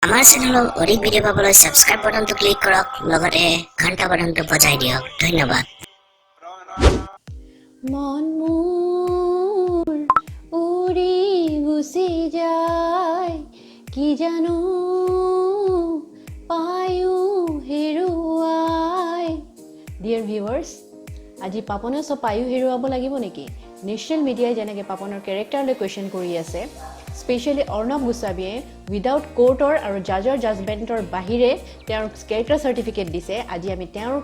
আমাৰ চেনেলৰ অধিক ভিডিঅ' পাবলৈ সাবস্ক্ৰাইব বাটনটো ক্লিক কৰক লগতে ঘণ্টা বাটনটো বজাই দিয়ক ধন্যবাদ মন মোৰ উৰি গুচি যায় কি জানো পায়ো হেৰুৱাই ডিয়াৰ ভিউৱাৰ্ছ আজি পাপনে সব পায়ো হেৰুৱাব লাগিব নেকি নেশ্যনেল মিডিয়াই যেনেকৈ পাপনৰ কেৰেক্টাৰলৈ কুৱেশ্যন কৰি আছে স্পেচিয়েলি অৰ্ণৱ গোস্বামীয়ে উইদাউট কোৰ্টৰ আৰু জাজৰ জাজমেণ্টৰ বাহিৰে তেওঁৰ কেৰেক্টাৰ চাৰ্টিফিকেট দিছে আজি আমি তেওঁৰ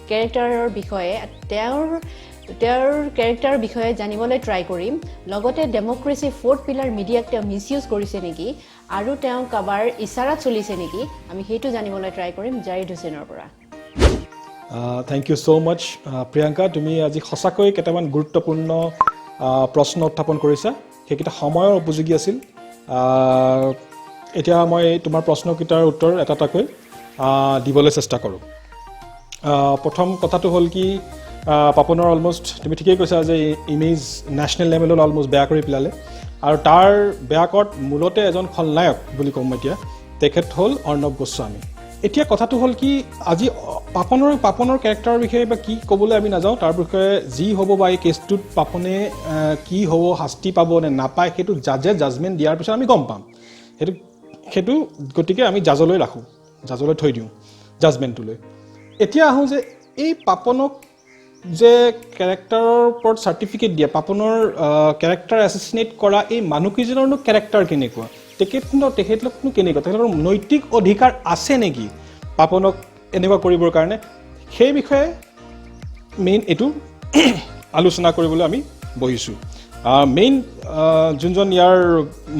কেৰেক্টাৰৰ বিষয়ে তেওঁৰ কেৰেক্টাৰৰ বিষয়ে জানিবলৈ ট্ৰাই কৰিম লগতে ডেমক্ৰেসি ফ'ৰ্থ পিলাৰ মিডিয়াক তেওঁ মিছইউজ কৰিছে নেকি আৰু তেওঁ কাবাৰ ইছাৰাত চলিছে নেকি আমি সেইটো জানিবলৈ ট্ৰাই কৰিম জাহিদ হুছেইনৰ পৰা Thank you so much, Priyanka. তুমি আজি সঁচাকৈ কেইটামান গুৰুত্বপূৰ্ণ প্ৰশ্ন উত্থাপন কৰিছা সেইকেইটা সময়ৰ উপযোগী আছিল এতিয়া মই তোমাৰ প্ৰশ্নকেইটাৰ উত্তৰ এটা এটাকৈ দিবলৈ চেষ্টা কৰোঁ প্ৰথম কথাটো হ'ল কি পাপনৰ অলমোষ্ট তুমি ঠিকেই কৈছা যে ইমেজ নেশ্যনেল লেভেলত অলমোষ্ট বেয়া কৰি পেলালে আৰু তাৰ বেয়া কৰাত মূলতে এজন খলনায়ক বুলি ক'ম এতিয়া তেখেত হ'ল অৰ্ণৱ গোস্বামী এতিয়া কথাটো হ'ল কি আজি পাপনৰ কেৰেক্টাৰৰ বিষয়ে বা কি ক'বলৈ আমি নাযাওঁ তাৰ বিষয়ে যি হ'ব বা এই কেছটোত পাপনে কি হ'ব শাস্তি পাব নে নাপায় সেইটো জাজে জাজমেণ্ট দিয়াৰ পিছত আমি গম পাম সেইটো গতিকে আমি জাজলৈ ৰাখোঁ জাজলৈ থৈ দিওঁ জাজমেণ্টটোলৈ এতিয়া আহোঁ যে এই পাপনক যে কেৰেক্টাৰৰ ওপৰত চাৰ্টিফিকেট দিয়ে পাপনৰ কেৰেক্টাৰ এছাচিনেট কৰা এই মানুহকেইজনৰনো কেৰেক্টাৰ কেনেকুৱা তেখেতলোকনো কেনেকুৱা তেখেতৰ নৈতিক অধিকাৰ আছে নেকি পাপনক এনেকুৱা কৰিবৰ কাৰণে সেই বিষয়ে মেইন এইটো আলোচনা কৰিবলৈ আমি বহিছোঁ মেইন যোনজন ইয়াৰ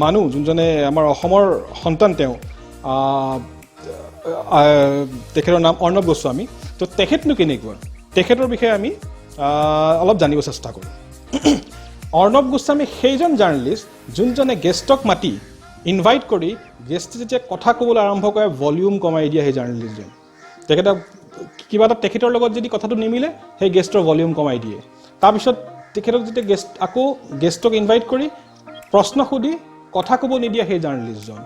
মানুহ যোনজনে আমাৰ অসমৰ সন্তান তেওঁ তেখেতৰ নাম অৰ্ণৱ গোস্বামী তো তেখেতনো কেনেকুৱা তেখেতৰ বিষয়ে আমি অলপ জানিব চেষ্টা কৰোঁ অৰ্ণৱ গোস্বামী সেইজন জাৰ্ণালিষ্ট যোনজনে গেষ্টক মাতি ইনভাইট কৰি গেষ্টে যেতিয়া কথা ক'বলৈ আৰম্ভ কৰে ভলিউম কমাই দিয়া সেই জাৰ্ণালিষ্টজন তেখেতক কিবা এটা তেখেতৰ লগত যদি কথাটো নিমিলে সেই গেষ্টৰ ভলিউম কমাই দিয়ে তাৰপিছত তেখেতক যেতিয়া গেষ্টক ইনভাইট কৰি প্ৰশ্ন সুধি কথা ক'ব নিদিয়া সেই জাৰ্ণালিষ্টজন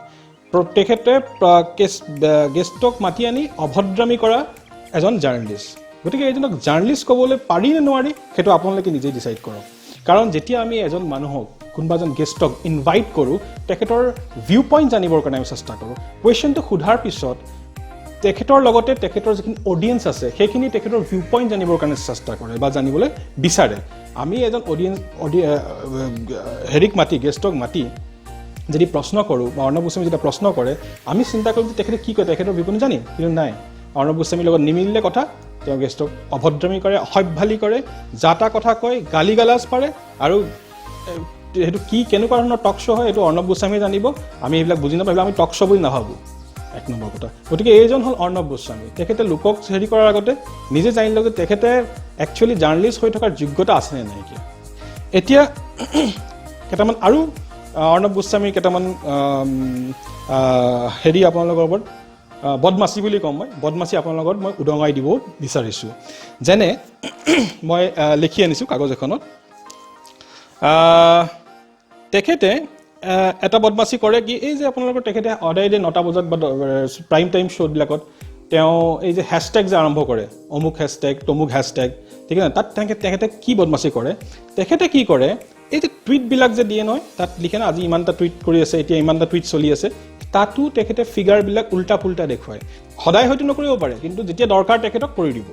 তেখেতে গেষ্টক মাতি আনি অভদ্ৰামী কৰা এজন জাৰ্ণালিষ্ট গতিকে এইজনক জাৰ্ণালিষ্ট ক'বলৈ পাৰি নে নোৱাৰি সেইটো আপোনালোকে নিজেই ডিচাইড কৰক কাৰণ যেতিয়া আমি এজন মানুহক কোনোবা এজন গেষ্টক ইনভাইট কৰোঁ তেখেতৰ ভিউ পইণ্ট জানিবৰ কাৰণে আমি চেষ্টা কৰোঁ কুৱেশ্যনটো সোধাৰ পিছত তেখেতৰ লগতে তেখেতৰ যিখিনি অডিয়েঞ্চ আছে সেইখিনি তেখেতৰ ভিউ পইণ্ট জানিবৰ কাৰণে চেষ্টা কৰে বা জানিবলৈ বিচাৰে আমি এজন গেষ্টক মাতি যদি প্ৰশ্ন কৰোঁ বা অৰ্ণৱ গোস্বামী যেতিয়া প্ৰশ্ন কৰে আমি চিন্তা কৰোঁ যে তেখেতে কি কয় তেখেতৰ ভিউ পইণ্ট জানিম কিন্তু নাই অৰ্ণৱ গোস্বামীৰ লগত নিমিলিলে কথা তেওঁ গেষ্টক অভদ্ৰামী কৰে অসভ্যালি কৰে যাতা কথা কয় গালি গালাজ পাৰে আৰু সেইটো কি কেনেকুৱা ধৰণৰ টক শ্ব' হয় এইটো অৰ্ণৱ গোস্বামীয়ে জানিব আমি এইবিলাক বুজি নাপাওঁ আমি টক শ্ব' বুলি নাভাবোঁ এক নম্বৰ কথা গতিকে এইজন হ'ল অৰ্ণৱ গোস্বামী তেখেতে লোকক হেৰি কৰাৰ আগতে নিজে জানি লওক যে তেখেতে একচুৱেলি জাৰ্ণালিষ্ট হৈ থকাৰ যোগ্যতা আছেনে নাইকিয়া এতিয়া কেইটামান আৰু অৰ্ণৱ গোস্বামীৰ কেইটামান হেৰি আপোনালোকৰ ওপৰত বদমাচি বুলি ক'ম মই বদমাচি আপোনালোকৰ লগত মই উদঙাই দিব বিচাৰিছোঁ যেনে মই লিখি আনিছোঁ কাগজ এখনত তেখেতে এটা বদমাচি কৰে কি এই যে আপোনালোকৰ তেখেতে সদায় যে 9টা বজাত বা প্ৰাইম টাইম শ্ব'বিলাকত তেওঁ এই যে হেছটেগ যে আৰম্ভ কৰে অমুক হেছটেগ তমুক হেছটেগ ঠিক আছে তাত তেখেতে কি বদমাচি কৰে তেখেতে কি কৰে এই যে টুইটবিলাক যে দিয়ে নহয় তাত লিখে না আজি ইমানটা টুইট কৰি আছে এতিয়া ইমানটা টুইট চলি আছে তাতো তেখেতে ফিগাৰবিলাক উল্টা পুল্টা দেখুৱায় সদায় হয়তো নকৰিব পাৰে কিন্তু যেতিয়া দৰকাৰ তেখেতক কৰি দিব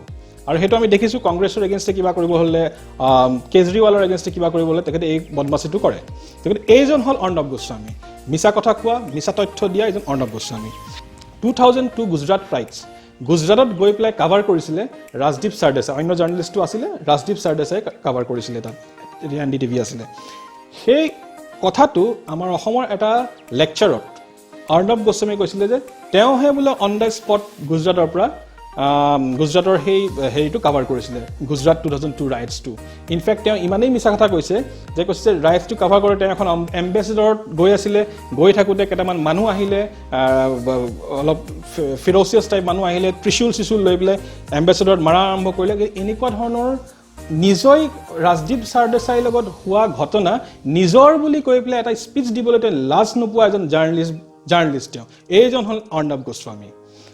আৰু সেইটো আমি দেখিছোঁ কংগ্ৰেছৰ এগেইনষ্টে কিবা কৰিব হ'লে কেজৰিৱালৰ এগেইনষ্টে কিবা কৰিব হ'লে তেখেতে এই বদমাচিটো কৰে তেখেতে এইজন হ'ল অৰ্ণৱ গোস্বামী মিছা কথা কোৱা মিছা তথ্য দিয়া এইজন অৰ্ণৱ গোস্বামী 2002 গুজৰাট ৰাইটছ গুজৰাটত গৈ পেলাই কাভাৰ কৰিছিলে ৰাজদীপ সাৰদেশাই অন্য জাৰ্ণালিষ্টটো আছিলে ৰাজদীপ সাৰদেশাই কাভাৰ কৰিছিলে তাত NDTV আছিলে সেই কথাটো আমাৰ অসমৰ এটা লেকচাৰত অৰ্ণৱ গোস্বামীয়ে কৈছিলে যে তেওঁহে বোলে অন দ্য স্পট গুজৰাটৰ পৰা গুজৰাটৰ সেই হেৰিটো কাভাৰ কৰিছিলে গুজৰাট 2002 ৰাইটছটো ইনফেক্ট তেওঁ ইমানেই মিছা কথা কৈছে যে ৰাইটছটো কাভাৰ কৰে তেওঁ এখন এম্বেচেডৰত গৈ আছিলে গৈ থাকোঁতে কেইটামান মানুহ আহিলে অলপ ফিৰচিয়াছ টাইপ মানুহ আহিলে ত্ৰিশূল লৈ পেলাই এম্বেচেডৰত মাৰা আৰম্ভ কৰিলে এনেকুৱা ধৰণৰ নিজই ৰাজদীপ সাৰদেশাইৰ লগত হোৱা ঘটনা নিজৰ বুলি কৈ পেলাই এটা স্পীচ দিবলৈ তেওঁ লাজ নোপোৱা এজন জাৰ্ণালিষ্ট জাৰ্নেলিষ্ট তেওঁ এইজন হ'ল অৰ্ণৱ গোস্বামী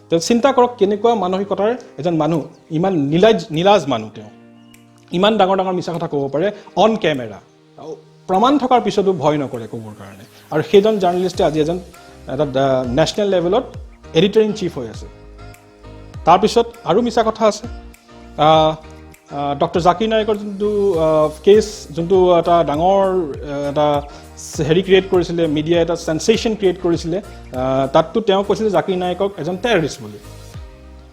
তো চিন্তা কৰক কেনেকুৱা মানসিকতাৰ এজন মানুহ ইমান নীলাজ মানুহ তেওঁ ইমান ডাঙৰ ডাঙৰ মিছা কথা ক'ব পাৰে অন কেমেৰা প্ৰমাণ থকাৰ পিছতো ভয় নকৰে ক'বৰ কাৰণে আৰু সেইজন জাৰ্নেলিষ্টে আজি এজন এটা নেশ্যনেল লেভেলত এডিটৰ ইন চিফ হৈ আছে তাৰপিছত আৰু মিছা কথা আছে ডক্টৰ জাকিৰ নায়কৰ যোনটো কেছ যোনটো এটা ডাঙৰ এটা হেৰি ক্ৰিয়েট কৰিছিলে মিডিয়া এটা সেন্সেশ্যন ক্ৰিয়েট কৰিছিলে তাততো তেওঁ কৈছিলে জাকিৰ নায়কক এজন টেৰৰিষ্ট বুলি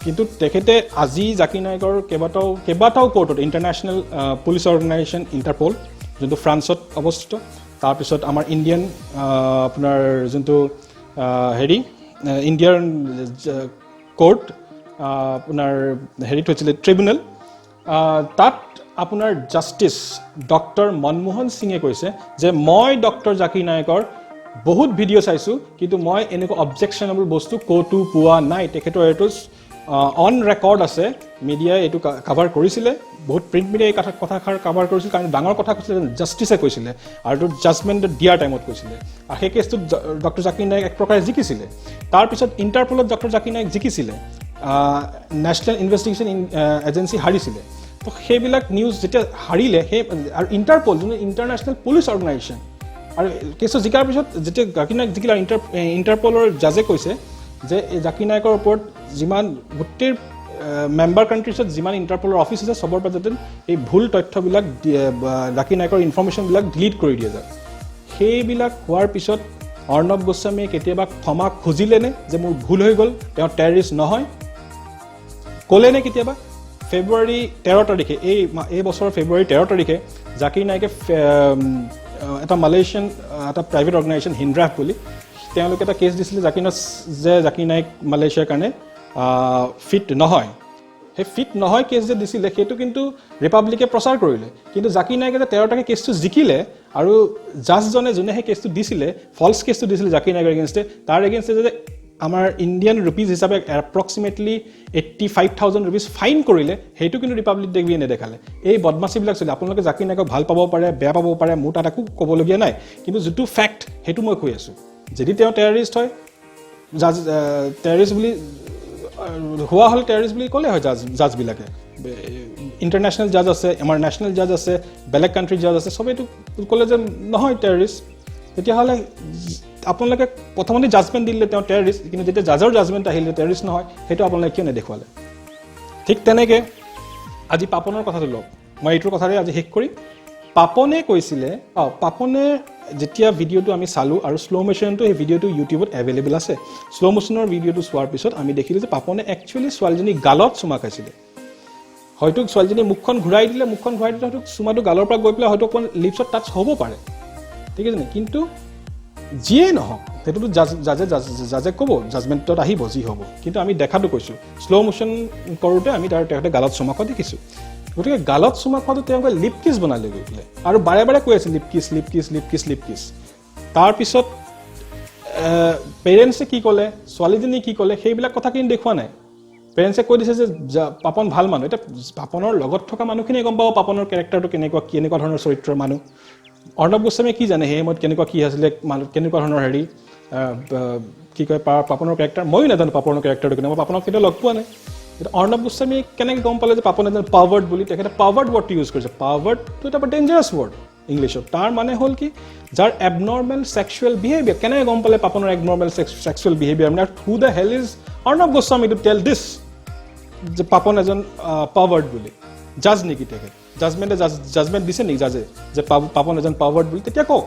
কিন্তু তেখেতে আজি জাকিৰ নায়কৰ কেইবাটাও কোৰ্টত ইণ্টাৰনেশ্যনেল পুলিচ অৰ্গেনাইজেশ্যন ইণ্টাৰপল যোনটো ফ্ৰান্সত অৱস্থিত তাৰপিছত আমাৰ ইণ্ডিয়ান আপোনাৰ যোনটো হেৰি ইণ্ডিয়ান কোৰ্ট আপোনাৰ হেৰিত হৈছিলে ট্ৰিবিউনেল তাত আপোনাৰ জাষ্টিছ ডক্টৰ মনমোহন সিঙে কৈছে যে মই ডক্টৰ জাকিৰ নায়কৰ বহুত ভিডিঅ' চাইছোঁ কিন্তু মই এনেকুৱা অবজেকশ্যনেবল বস্তু ক'তো পোৱা নাই তেখেতৰ এইটো অন ৰেকৰ্ড আছে মিডিয়াই এইটো কাভাৰ কৰিছিলে বহুত প্ৰিণ্ট মিডিয়াই এই কথাষাৰ কাভাৰ কৰিছিল কাৰণ ডাঙৰ কথা কৈছিলে জাষ্টিছে কৈছিলে আৰু এইটো জাজমেণ্ট দিয়াৰ টাইমত কৈছিলে আৰু সেই কেছটোত ডক্টৰ জাকিৰ নায়ক এক প্ৰকাৰে জিকিছিলে তাৰপিছত ইণ্টাৰপলত ডক্টৰ জাকিৰ নায়ক জিকিছিলে নেশ্যনেল ইনভেষ্টিগেশ্যন এজেঞ্চি হাৰিছিলে তো সেইবিলাক নিউজ যেতিয়া হাৰিলে সেই আৰু ইণ্টাৰপল যোনটো ইণ্টাৰনেশ্যনেল পুলিচ অৰ্গেনাইজেশ্যন আৰু কেছটো জিকাৰ পিছত যেতিয়া জাকিৰ নায়ক জিকিলে ইণ্টাৰপলৰ জাজে কৈছে যে এই জাকিৰ নায়কৰ ওপৰত যিমান গোটেই মেম্বাৰ কাণ্ট্ৰিজত যিমান ইণ্টাৰপলৰ অফিচ আছে চবৰ পৰা যাতে এই ভুল তথ্যবিলাক জাকিৰ নায়কৰ ইনফৰ্মেশ্যনবিলাক ডিলিট কৰি দিয়া যায় সেইবিলাক হোৱাৰ পিছত অৰ্ণৱ গোস্বামীয়ে কেতিয়াবা ক্ষমা খুজিলেনে যে মোৰ ভুল হৈ গ'ল তেওঁ টেৰৰিষ্ট নহয় ক'লেনে কেতিয়াবা ফেব্ৰুৱাৰী 13 তাৰিখে এই বছৰৰ ফেব্ৰুৱাৰী 13 তাৰিখে জাকিৰ নায়কে এটা মালয়েছিয়ান এটা প্ৰাইভেট অৰ্গেনাইজেশ্যন হিন্দ্ৰাফ বুলি তেওঁলোকে এটা কেছ দিছিলে জাকিৰ নায়ক মালয়েছিয়াৰ কাৰণে ফিট নহয় সেই ফিট নহয় কেছ যে দিছিলে সেইটো কিন্তু ৰিপাব্লিকে প্ৰচাৰ কৰিলে কিন্তু জাকিৰ নায়কে যে 13 তাৰিখে কেছটো জিকিলে আৰু জাজজনে যোনে সেই কেছটো দিছিলে ফল্ছ কেছটো দিছিলে জাকিৰ নায়কৰ এগেইনষ্টে তাৰ এগেইনষ্টে যে আমাৰ ইণ্ডিয়ান ৰুপিজ হিচাপে এপ্ৰক্সিমেটলি 85,000 ৰুপিজ ফাইন কৰিলে সেইটো কিন্তু ৰিপাব্লিক ডেভিয়ে নেদেখালে এই বদমাচিবিলাক চলি আপোনালোকে জাকিৰ নায়কক ভাল পাব পাৰে বেয়া পাব পাৰে মোৰ তাত একো ক'বলগীয়া নাই কিন্তু যিটো ফেক্ট সেইটো মই কৈ আছোঁ যদি তেওঁ টেৰৰিষ্ট হয় টেৰৰিষ্ট বুলি হোৱা হ'লে টেৰৰিষ্ট বুলি ক'লে হয় জাজবিলাকে ইণ্টাৰনেশ্যনেল জাজ আছে আমাৰ নেশ্যনেল জাজ আছে বেলেগ কাণ্ট্ৰিৰ জাজ আছে চবেইটো ক'লে যে নহয় টেৰৰিষ্ট তেতিয়াহ'লে আপোনালোকে প্ৰথমতে জাজমেণ্ট দিলে তেওঁ টেৰৰিষ্ট কিন্তু যেতিয়া জাজৰ জাজমেণ্ট আহিলে টেৰৰিষ্ট নহয় সেইটো আপোনালোকে কিয় নেদেখুৱালে ঠিক তেনেকৈ আজি পাপনৰ কথাটো লওক মই এইটোৰ কথাৰে আজি শেষ কৰি পাপনে কৈছিলে পাপনে যেতিয়া ভিডিঅ'টো আমি চালোঁ আৰু শ্ল' মোশ্যনটো সেই ভিডিঅ'টো ইউটিউবত এভেইলেবল আছে শ্ল' মোশ্যনৰ ভিডিঅ'টো চোৱাৰ পিছত আমি দেখিলোঁ যে পাপনে একচুৱেলি ছোৱালীজনী গালত চুমা খাইছিলে হয়তো ছোৱালীজনী মুখখন ঘূৰাই দিলে হয়তো চুমাটো গালৰ পৰা গৈ পেলাই হয়তো অকণ লিপছত টাচ হ'ব পাৰে ঠিক আছে নে কিন্তু যিয়ে নহওক সেইটোতো জাজে ক'ব জাজমেণ্টত আহিব যি হ'ব কিন্তু আমি দেখাটো কৈছোঁ শ্ল' মোশ্যন কৰোঁতে আমি তেখেতে গালত চুমা খোৱা দেখিছোঁ গতিকে গালত চুমা খোৱাটো তেওঁলোকে লিপ কিছ বনালে গৈ পেলাই আৰু বাৰে বাৰে কৈ আছে লিপ কিছ তাৰপিছত পেৰেণ্টছে কি ক'লে ছোৱালীজনী কি ক'লে সেইবিলাক কথা কিন্তু দেখুওৱা নাই পেৰেণ্টছে কৈ দিছে যে পাপন ভাল মানুহ এতিয়া পাপনৰ লগত থকা মানুহখিনিয়ে গম পাব পাপনৰ কেৰেক্টাৰটো কেনেকুৱা ধৰণৰ চৰিত্ৰৰ মানুহ অৰ্ণৱ গোস্বামীয়ে কি জানে সেই সময়ত কেনেকুৱা কি আছিলে কেনেকুৱা ধৰণৰ হেৰি কি কয় পাপনৰ কেৰেক্টাৰ ময়ো নাজানো পাপনৰ কেৰেক্টাৰটো কেনেকুৱা মই পাপনক কেতিয়াও লগ পোৱা নাই কিন্তু অৰ্ণৱ গোস্বামীয়ে কেনেকৈ গম পালে যে পাপন এজন পাৱাৰ্ড বুলি তেখেতে পাৱাৰ্ড ৱৰ্ডটো ইউজ কৰিছে পাৱাৰ্ডটো এটা ডেঞ্জাৰাছ ৱৰ্ড ইংলিছত তাৰ মানে হ'ল কি যাৰ এবনৰ্মেল ছেক্সুৱেল বিহেভিয়াৰ কেনেকৈ গম পালে পাপনৰ এবনৰ্মেল ছেক্সুৱেল বিহেভিয়াৰ মানে who the hell is Arnab Goswami to tell this যে পাপন এজন পাৱাৰ্ড বুলি জাজ নেকি তেখেত জাজমেণ্ট দিছে নেকি জাজে যে পাপন এজন পাৱাৰ্ড বুলি তেতিয়া কওক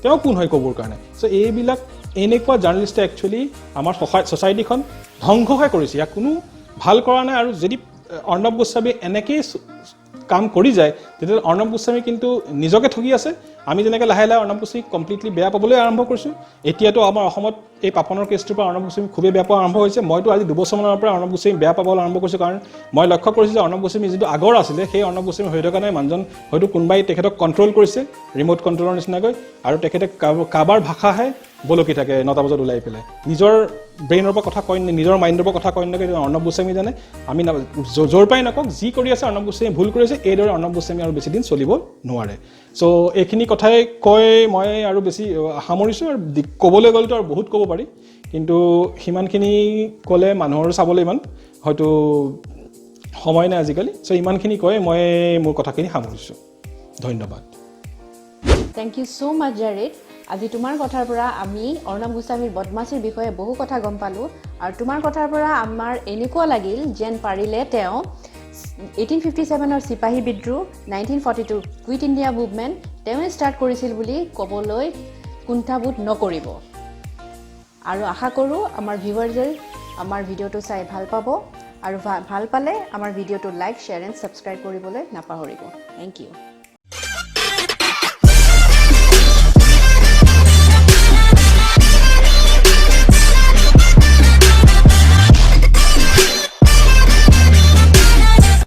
তেওঁ কোন হয় ক'বৰ কাৰণে চ' এইবিলাক এনেকুৱা জাৰ্নেলিষ্টে একচুৱেলি আমাৰ ছ'চাইটিখন ধ্বংসহে কৰিছে ইয়াক কোনো ভাল কৰা নাই আৰু যদি অৰ্ণৱ গোস্বামীয়ে এনেকেই কাম কৰি যায় তেতিয়াহ'লে অৰ্ণৱ গোস্বামী কিন্তু নিজকে ঠগি আছে আমি যেনেকৈ লাহে লাহে অৰ্ণৱ গোস্বামীক কমপ্লিটলি বেয়া পাবলৈ আৰম্ভ কৰিছোঁ এতিয়াতো আমাৰ অসমত এই পাপনৰ কেছটোৰ পৰা অৰ্ণৱ গোস্বামী খুবেই বেয়া পোৱা আৰম্ভ হৈছে মইতো আজি 2 বছৰমানৰ পৰা অৰ্ণৱ গোস্বামী বেয়া পাবলৈ আৰম্ভ কৰিছোঁ কাৰণ মই লক্ষ্য কৰিছোঁ যে অৰ্ণৱ গোস্বামী যিটো আগৰ আছিলে সেই অৰ্ণৱ গোস্বামী হৈ থকা নাই মানুহজন হয়তো কোনোবাই তেখেতক কণ্ট্ৰল কৰিছে ৰিম'ট কণ্ট্ৰলৰ নিচিনাকৈ আৰু তেখেতে কাৰোবাৰ ভাষাহে বলকি থাকে 9টা বজাত ওলাই পেলাই নিজৰ ব্ৰেইনৰ পৰা কথা কয় নিজৰ মাইণ্ডৰ পৰা কথা কয় নাকে অৰ্ণৱ গোস্বামী জানে আমি জোৰ পাই নকওক যি কৰি আছে অৰ্ণৱ গোস্বামী ভুল কৰিছে এইদৰে অৰ্ণৱ গোস্বামী আৰু বেছি দিন চলিব নোৱাৰে চ' এইখিনি কথাই কৈ মই আৰু বেছি সামৰিছোঁ আৰু ক'বলৈ গ'লেতো আৰু বহুত ক'ব পাৰি পাৰি কিন্তু সিমানখিনি ক'লে মানুহৰ চাবলৈ ইমান হয়তো সময় নাই আজিকালি চ' ইমানখিনি কৈ মই মোৰ কথাখিনি সামৰিছোঁ ধন্যবাদ thank you so' much Jared আজি তোমাৰ কথাৰ পৰা আমি অৰ্ণৱ গোস্বামীৰ বদমাছিৰ বিষয়ে বহু কথা গম পালোঁ আৰু তোমাৰ কথাৰ পৰা আমাৰ এনেকুৱা লাগিল যেন পাৰিলে তেওঁ 1857ৰ চিপাহী বিদ্ৰোহ 1942 কুইট ইণ্ডিয়া মুভমেণ্ট তেওঁৱে ষ্টাৰ্ট কৰিছিল বুলি ক'বলৈ কুণ্ঠাবোধ নকৰিব আৰু আশা কৰোঁ আমাৰ ভিউৱাৰ্ছে আমাৰ ভিডিঅ'টো চাই ভাল পাব আৰু ভাল পালে আমাৰ ভিডিঅ'টো লাইক শ্বেয়াৰ এণ্ড ছাবস্ক্ৰাইব কৰিবলৈ নাপাহৰিব থেংক ইউ